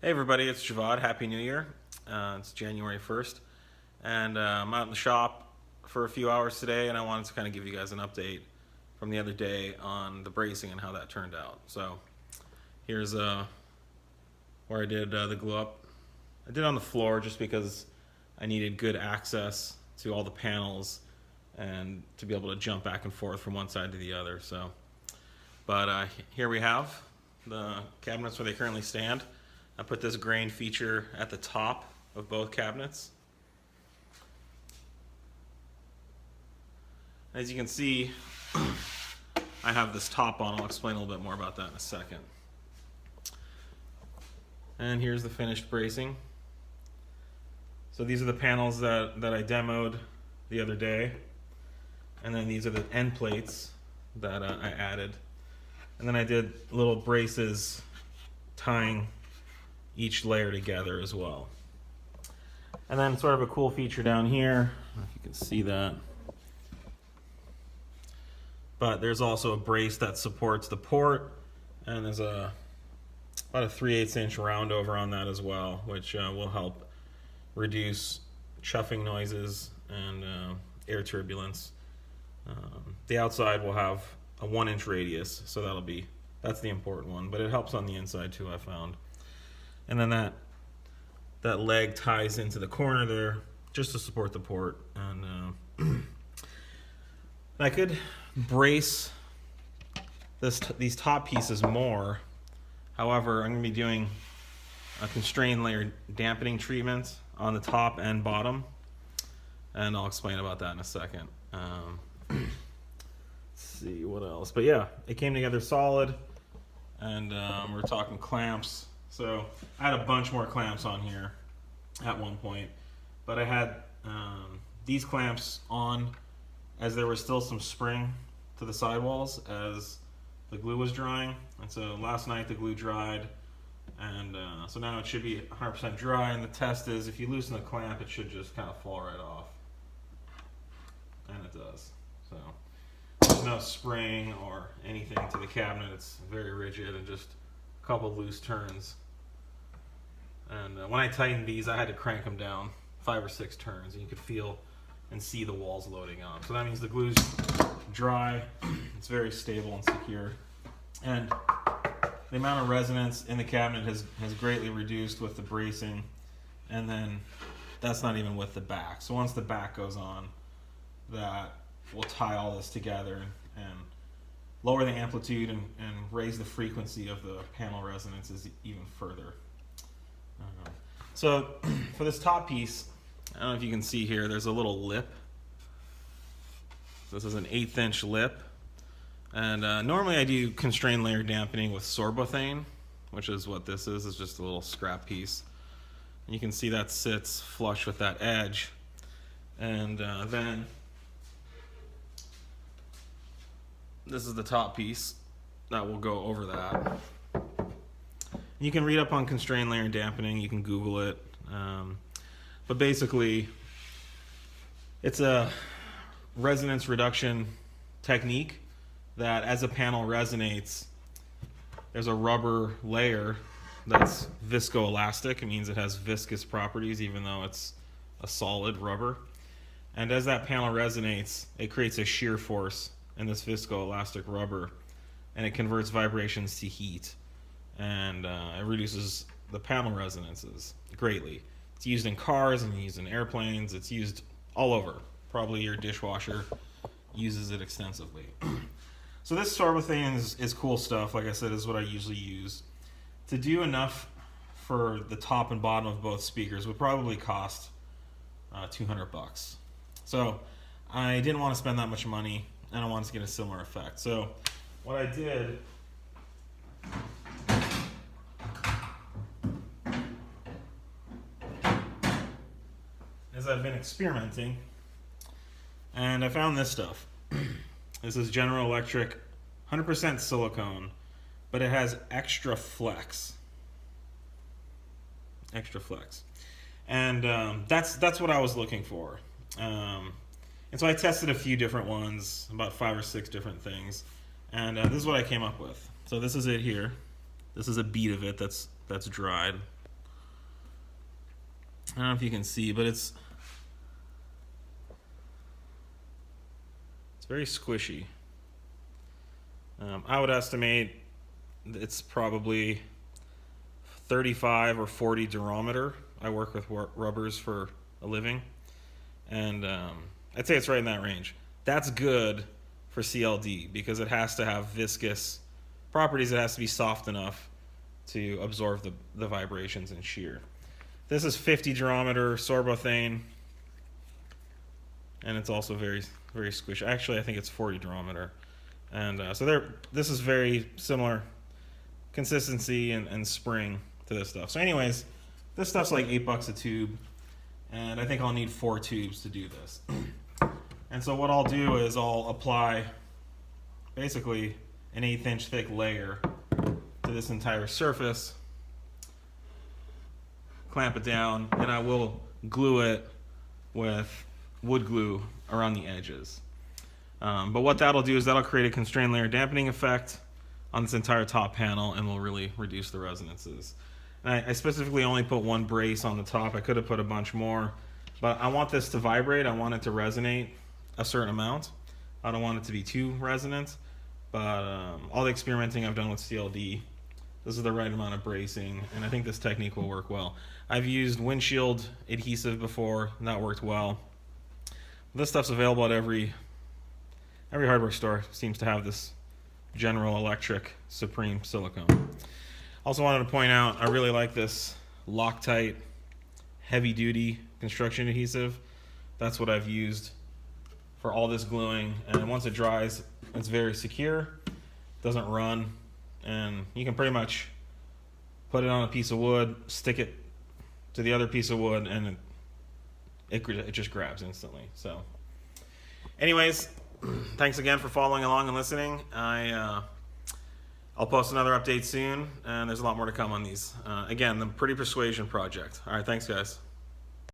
Hey everybody, it's Javad. Happy New Year. It's January 1st, and I'm out in the shop for a few hours today, and I wanted to kind of give you guys an update from the other day on the bracing and how that turned out. So here's where I did the glue up. I did it on the floor just because I needed good access to all the panels and to be able to jump back and forth from one side to the other. But here we have the cabinets where they currently stand. I put this grain feature at the top of both cabinets. As you can see, I have this top on. I'll explain a little bit more about that in a second. And here's the finished bracing. So these are the panels that I demoed the other day. And then these are the end plates that I added. And then I did little braces tying each layer together as well. And then sort of a cool feature down here, I don't know if you can see that, but there's also a brace that supports the port, and there's about a 3/8 inch round over on that as well, which will help reduce chuffing noises and air turbulence. The outside will have a 1-inch radius, so that's the important one, but it helps on the inside too, I found. And then that leg ties into the corner there just to support the port. And I could brace these top pieces more. However, I'm going to be doing a constrained layer dampening treatment on the top and bottom, and I'll explain about that in a second. Let's see what else. But yeah, it came together solid, and we're talking clamps. So I had a bunch more clamps on here at one point, but I had these clamps on as there was still some spring to the sidewalls as the glue was drying. And so last night the glue dried, and so now it should be 100% dry, and the test is if you loosen the clamp it should just kind of fall right off, and it does. So there's no spring or anything to the cabinet. It's very rigid and just a couple loose turns. And when I tightened these, I had to crank them down 5 or 6 turns, and you could feel and see the walls loading up. So that means the glue's dry, it's very stable and secure. And the amount of resonance in the cabinet has greatly reduced with the bracing, and then that's not even with the back. So once the back goes on, that will tie all this together and lower the amplitude and raise the frequency of the panel resonances even further. So for this top piece, I don't know if you can see here, there's a little lip. This is an 1/8 inch lip. And normally I do constrained layer dampening with sorbothane, which is what this is. It's just a little scrap piece. And you can see that sits flush with that edge. And then this is the top piece that will go over that. You can read up on constrained layer dampening, you can Google it, but basically it's a resonance reduction technique that as a panel resonates, there's a rubber layer that's viscoelastic. It means it has viscous properties even though it's a solid rubber. And as that panel resonates, it creates a shear force in this viscoelastic rubber, and it converts vibrations to heat. And it reduces the panel resonances greatly. It's used in cars and used in airplanes. It's used all over. Probably your dishwasher uses it extensively. So this sorbothane is cool stuff. Like I said, is what I usually use. To do enough for the top and bottom of both speakers would probably cost $200. So I didn't want to spend that much money, and I wanted to get a similar effect. So what I did is I've been experimenting, and I found this stuff. This is General Electric 100% silicone, but it has extra flex. Extra flex. And that's what I was looking for. And so I tested a few different ones, about 5 or 6 different things, and this is what I came up with. So this is it here. This is a bead of it that's dried. I don't know if you can see, but it's very squishy. I would estimate it's probably 35 or 40 durometer. I work with rubbers for a living, and I'd say it's right in that range. That's good for CLD because it has to have viscous properties. It has to be soft enough to absorb the vibrations and shear. This is 50 durometer sorbothane, and it's also very, very squishy. Actually, I think it's 40 durometer. And so this is very similar consistency and spring to this stuff. So anyways, this stuff's like $8 a tube, and I think I'll need 4 tubes to do this. And so what I'll do is I'll apply basically an 1/8 inch thick layer to this entire surface, clamp it down, and I will glue it with wood glue around the edges. But what that'll do is that'll create a constrained layer dampening effect on this entire top panel and will really reduce the resonances. And I specifically only put 1 brace on the top. I could have put a bunch more, but I want this to vibrate. I want it to resonate a certain amount. I don't want it to be too resonant, but all the experimenting I've done with CLD, this is the right amount of bracing, and I think this technique will work well. I've used windshield adhesive before, and that worked well. This stuff's available at every hardware store. Seems to have this General Electric Supreme silicone. Also wanted to point out, I really like this Loctite heavy-duty construction adhesive. That's what I've used for all this gluing, and once it dries, it's very secure, doesn't run, and you can pretty much put it on a piece of wood, stick it to the other piece of wood, and it just grabs instantly. So anyways, thanks again for following along and listening. I'll post another update soon, and there's a lot more to come on these. Again, the Pretty Persuasion project. All right, thanks guys.